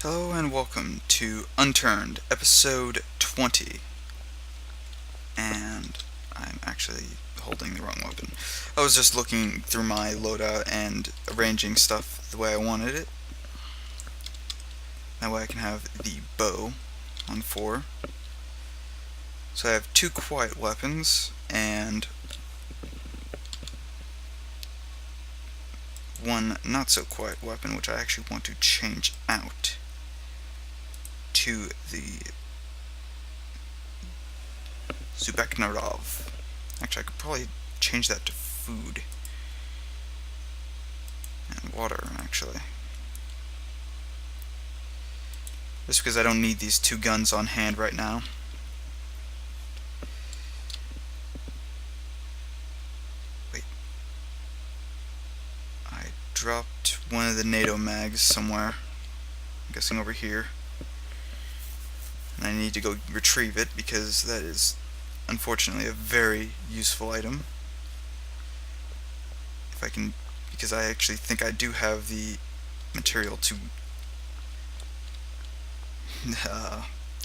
Hello and welcome to Unturned, episode 20. And I'm actually holding the wrong weapon. I was just looking through my loadout and arranging stuff the way I wanted it. That way I can have the bow on 4. So I have 2 quiet weapons and 1 not so quiet weapon, which I actually want to change out to the Zubeknarov. Actually, I could probably change that to food and water, actually. Just because I don't need these 2 guns on hand right now. Wait. I dropped one of the NATO mags somewhere. I'm guessing over here. And I need to go retrieve it because that is unfortunately a very useful item. If I can, because I actually think I do have the material to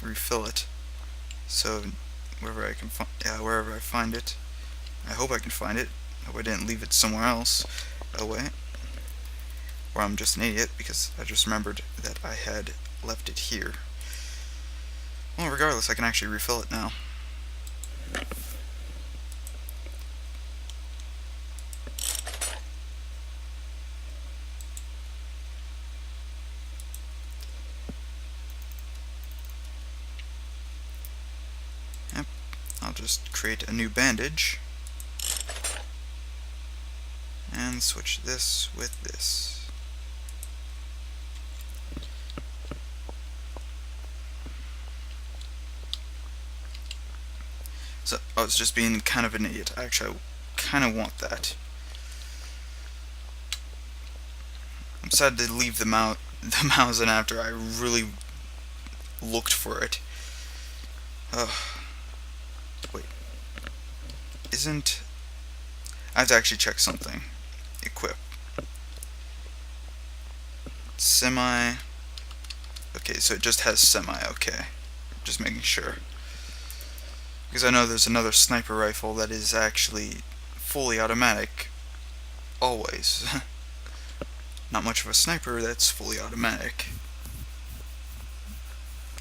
refill it. So wherever I can wherever I find it, I hope I can find it. I hope I didn't leave it somewhere else. Oh wait, or I'm just an idiot because I just remembered that I had left it here. Well, regardless, I can actually refill it now. Yep, I'll just create a new bandage and switch this with this. So I was just being kind of an idiot. Actually, I kind of want that. I'm sad to leave the mouse in after I really looked for it. Wait. I have to actually check something. Equip. Semi. Okay, so it just has semi, okay. Just making sure. Because I know there's another sniper rifle that is actually fully automatic. Always. Not much of a sniper that's fully automatic.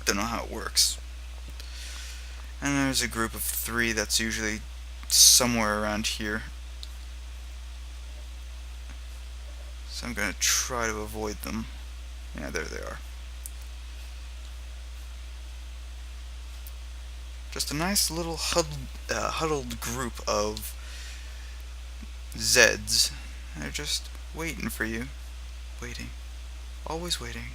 Don't know how it works. And there's a group of 3 that's usually somewhere around here. So I'm going to try to avoid them. Yeah, there they are. Just a nice little huddled group of Zeds. They're just waiting for you. Waiting. Always waiting.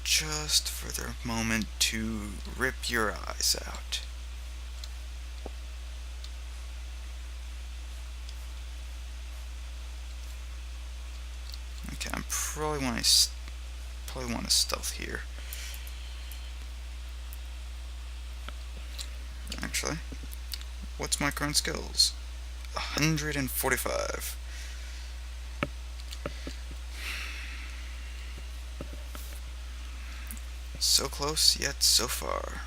Just for their moment to rip your eyes out. Okay, I probably want to stealth here. Actually, what's my current skills? 145. So close, yet so far.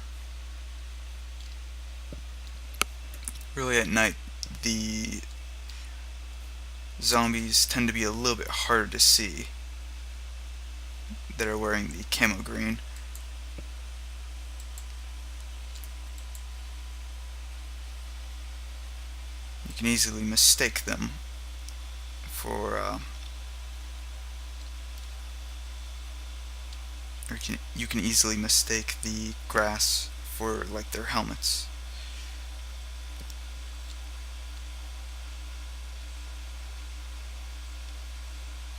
Really, at night, the zombies tend to be a little bit harder to see that are wearing the camo green. You can easily mistake them for you can easily mistake the grass for like their helmets.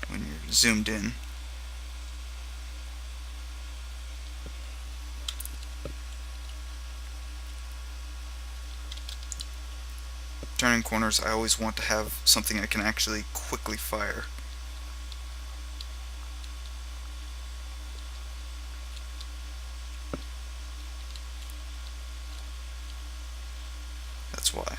When you're zoomed in. Turning corners, I always want to have something I can actually quickly fire. That's why.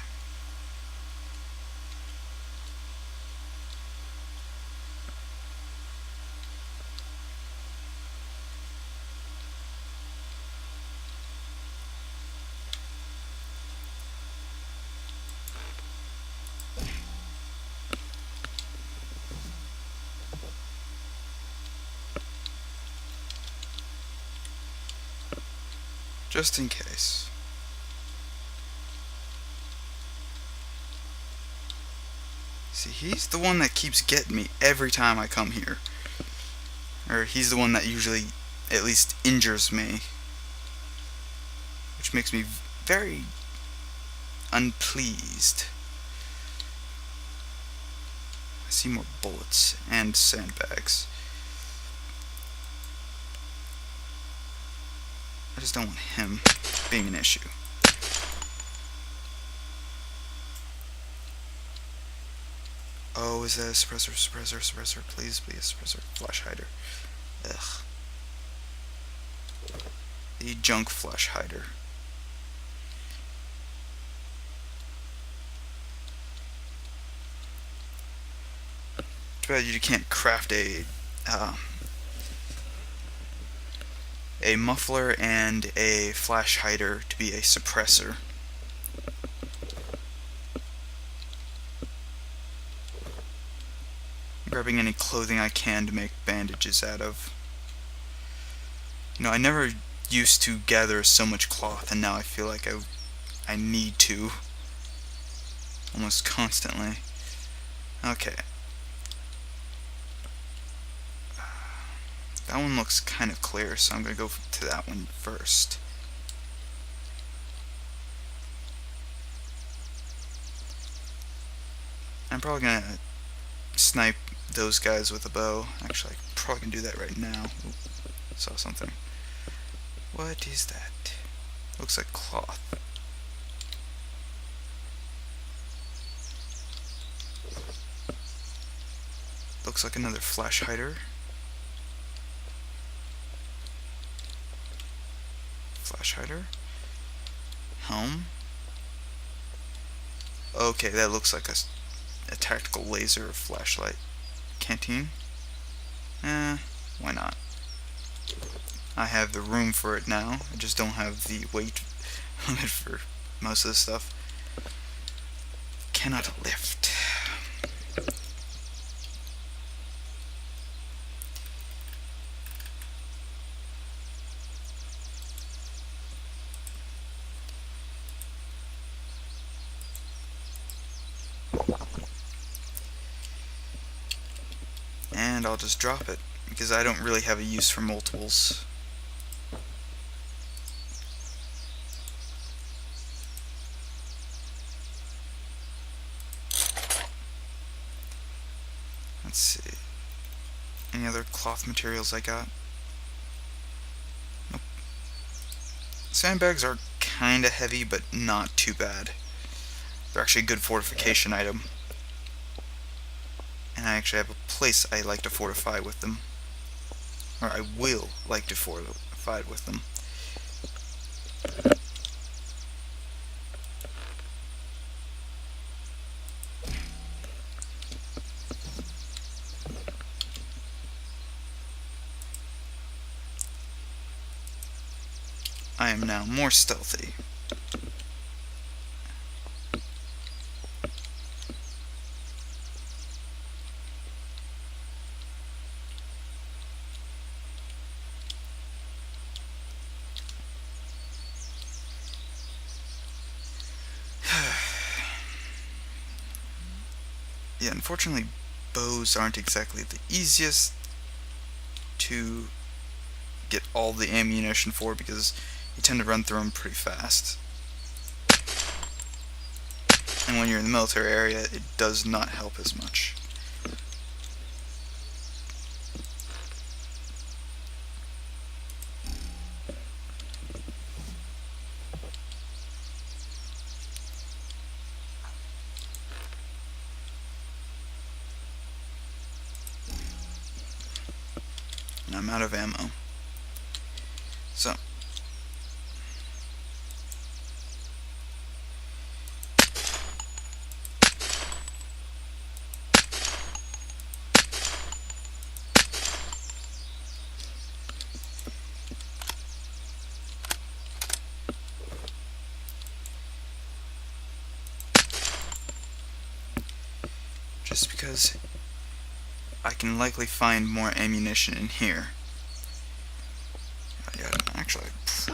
just in case. See, he's the one that keeps getting me every time I come here. Or he's the one that usually at least injures me. Which makes me very unpleased. I see more bullets and sandbags. I just don't want him being an issue. Oh, is that a suppressor? Suppressor, suppressor, please be a suppressor. Flash hider. Ugh. The junk flash hider. Too bad you can't craft a muffler and a flash hider to be a suppressor. Grabbing any clothing I can to make bandages out of. You know, I never used to gather so much cloth, and now I feel like I need to. Almost constantly. Okay. That one looks kind of clear, so I'm going to go to that one first. I'm probably going to snipe those guys with a bow. Actually, I probably can do that right now. Ooh, saw something. What is that? Looks like cloth. Looks like another flash hider. Flash hider. Helm. Okay, that looks like a tactical laser flashlight. Canteen. Why not? I have the room for it now. I just don't have the weight limit for most of the stuff. Cannot lift. And I'll just drop it, because I don't really have a use for multiples. Let's see. Any other cloth materials I got? Nope. Sandbags are kinda heavy, but not too bad. They're actually a good fortification item. And I actually have a place I like to fortify with them. Or I will like to fortify with them. I am now more stealthy. Yeah, unfortunately, bows aren't exactly the easiest to get all the ammunition for, because you tend to run through them pretty fast. And when you're in the military area, it does not help as much. And I'm out of ammo. So, just because I can likely find more ammunition in here. Yeah, actually, I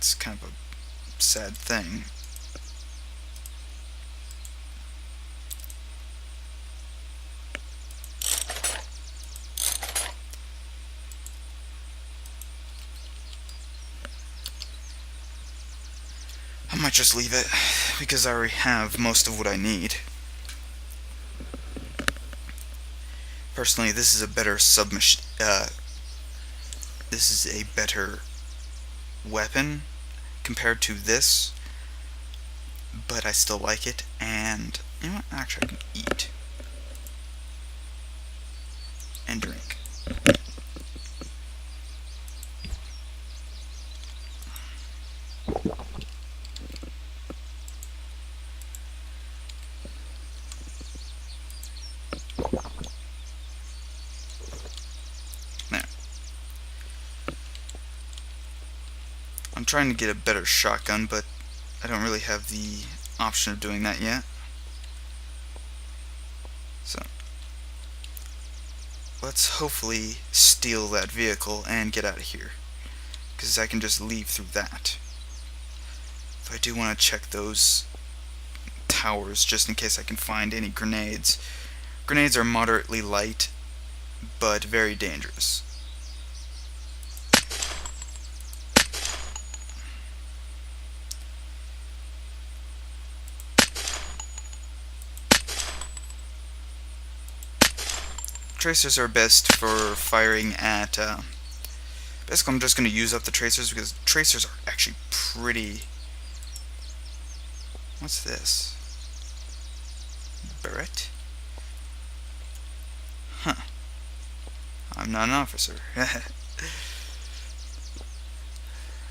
That's kind of a sad thing. I might just leave it, because I already have most of what I need. Personally, this is a better this is a better weapon compared to this, but I still like it, and you know what, actually I can eat and drink. There. I'm trying to get a better shotgun, but I don't really have the option of doing that yet. So let's hopefully steal that vehicle and get out of here, because I can just leave through that. Though I do want to check those towers just in case I can find any grenades. Grenades are moderately light, but very dangerous. Tracers are best for firing at, basically I'm just going to use up the tracers, because tracers are actually pretty... What's this? Barrett? Huh. I'm not an officer.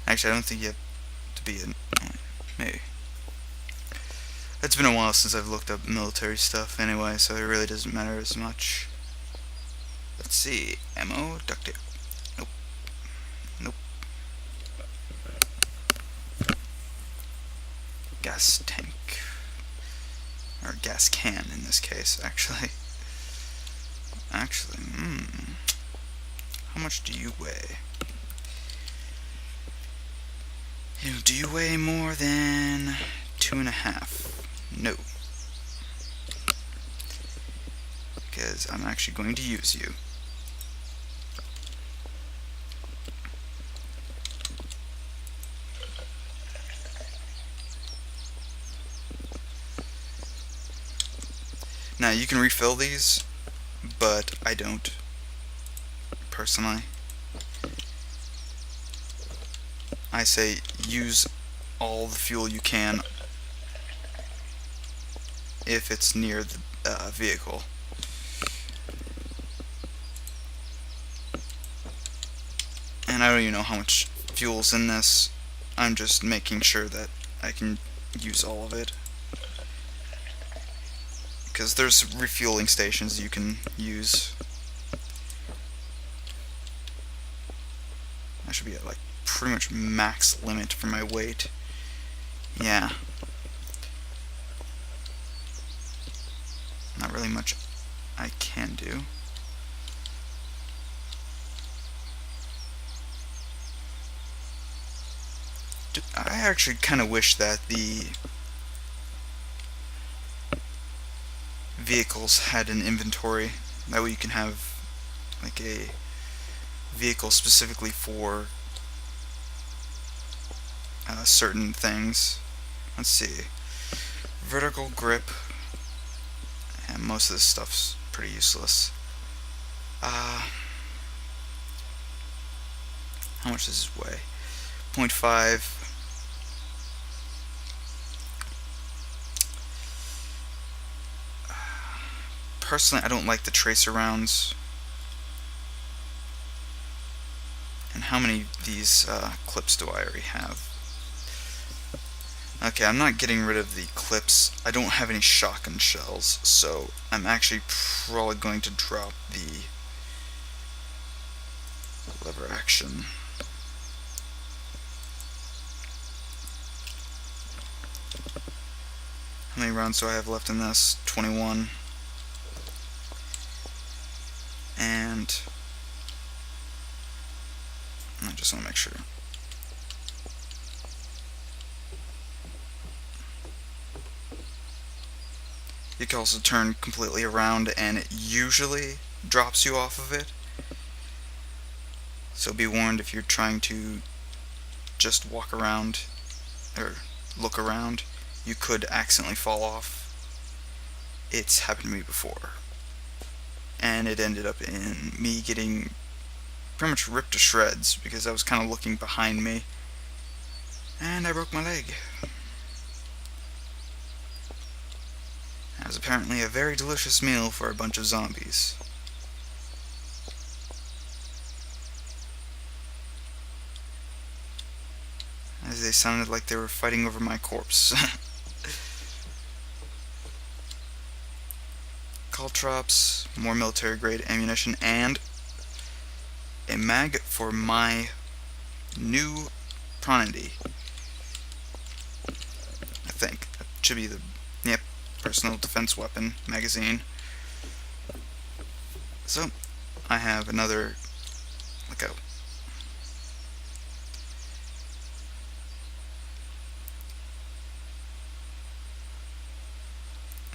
Actually, I don't think you have to be an... Maybe. It's been a while since I've looked up military stuff anyway, so it really doesn't matter as much. Let's see. Ammo, duct tape. Nope. Nope. Gas tank. Or gas can in this case, actually. Actually, how much do you weigh? Do you weigh more than 2.5? No. Because I'm actually going to use you. Now, you can refill these, but I don't, personally. I say use all the fuel you can if it's near the vehicle. And I don't even know how much fuel's in this. I'm just making sure that I can use all of it. Because there's refueling stations you can use. I should be at like pretty much max limit for my weight. Yeah. Not really much I can do. I actually kind of wish that the vehicles had an inventory. That way you can have like a vehicle specifically for certain things. Let's see. Vertical grip. And most of this stuff's pretty useless. How much does this weigh? 0.5. Personally, I don't like the tracer rounds. And how many of these clips do I already have? Okay, I'm not getting rid of the clips. I don't have any shotgun shells, so I'm actually probably going to drop the lever action. How many rounds do I have left in this? 21. And I just want to make sure. You can also turn completely around and it usually drops you off of it. So be warned if you're trying to just walk around or look around, you could accidentally fall off. It's happened to me before. And it ended up in me getting pretty much ripped to shreds because I was kind of looking behind me and I broke my leg. That was apparently a very delicious meal for a bunch of zombies. As they sounded like they were fighting over my corpse. Caltrops, more military grade ammunition, and a mag for my new Pronity. I think that should be the, yep, personal defense weapon magazine. So I have another, look out.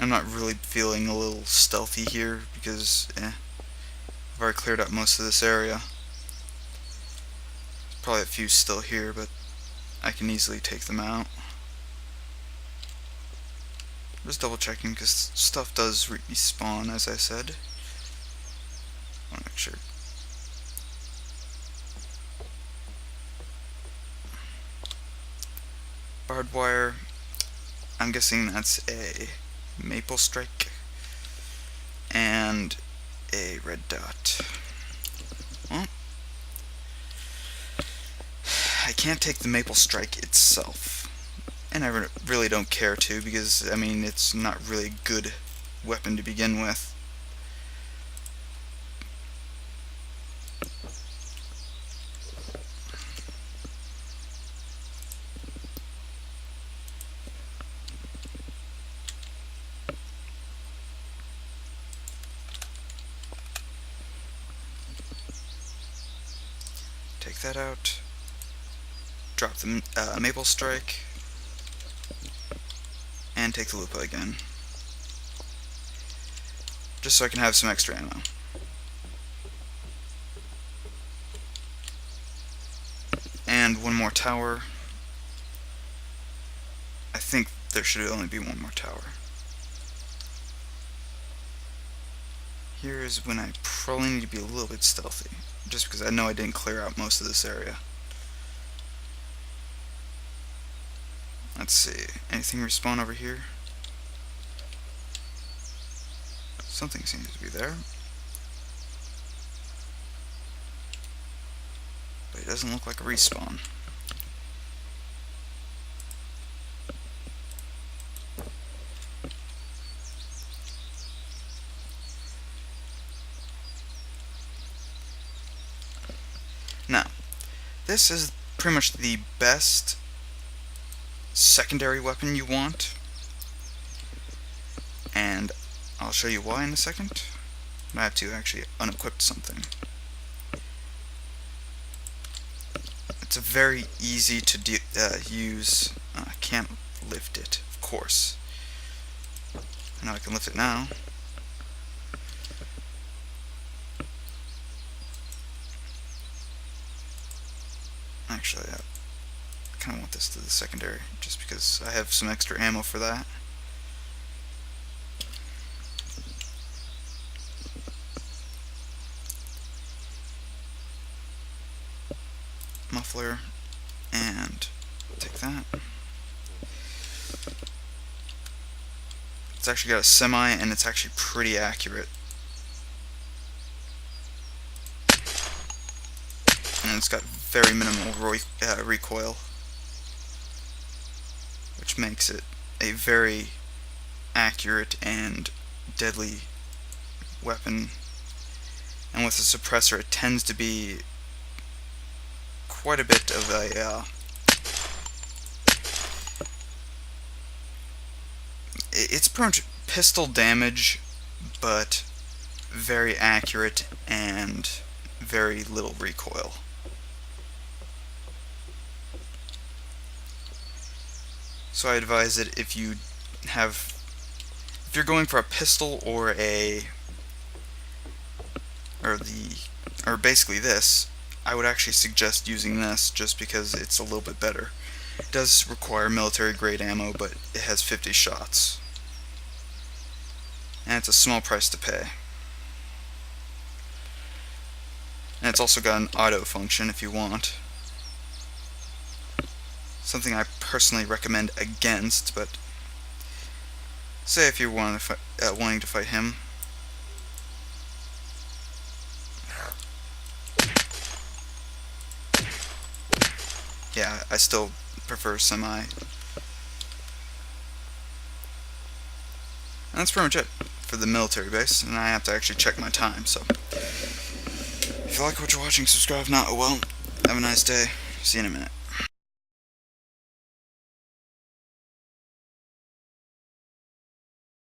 I'm not really feeling a little stealthy here because I've already cleared up most of this area. There's probably a few still here, but I can easily take them out. Just double checking because stuff does respawn, as I said. I want to make sure. Barbed wire. I'm guessing that's a maple strike and a red dot. Well, I can't take the maple strike itself, and I really don't care to because, I mean, it's not really a good weapon to begin with. Take that out. Drop the maple strike. And take the lupa again. Just so I can have some extra ammo. And one more tower. I think there should only be one more tower. Here is when I probably need to be a little bit stealthy, just because I know I didn't clear out most of this area. Let's see, anything respawn over here? Something seems to be there. But it doesn't look like a respawn. Now, this is pretty much the best secondary weapon you want, and I'll show you why in a second. I have to actually unequip something. It's a very easy to use. I can't lift it, of course. I know I can lift it now. Actually, I kind of want this to the secondary, just because I have some extra ammo for that. Muffler, and take that. It's actually got a semi, and it's actually pretty accurate. And it's got very minimal recoil, which makes it a very accurate and deadly weapon. And with a suppressor, it tends to be quite a bit of a it's pretty much pistol damage, but very accurate and very little recoil. So I advise that if you if you're going for a pistol or basically this, I would actually suggest using this just because it's a little bit better. It does require military grade ammo, but it has 50 shots. And it's a small price to pay. And it's also got an auto function if you want. Something I personally recommend against, but say if you're wanting to fight him. Yeah, I still prefer semi. And that's pretty much it for the military base, and I have to actually check my time, so if you like what you're watching, subscribe. If not, oh well. Have a nice day. See you in a minute.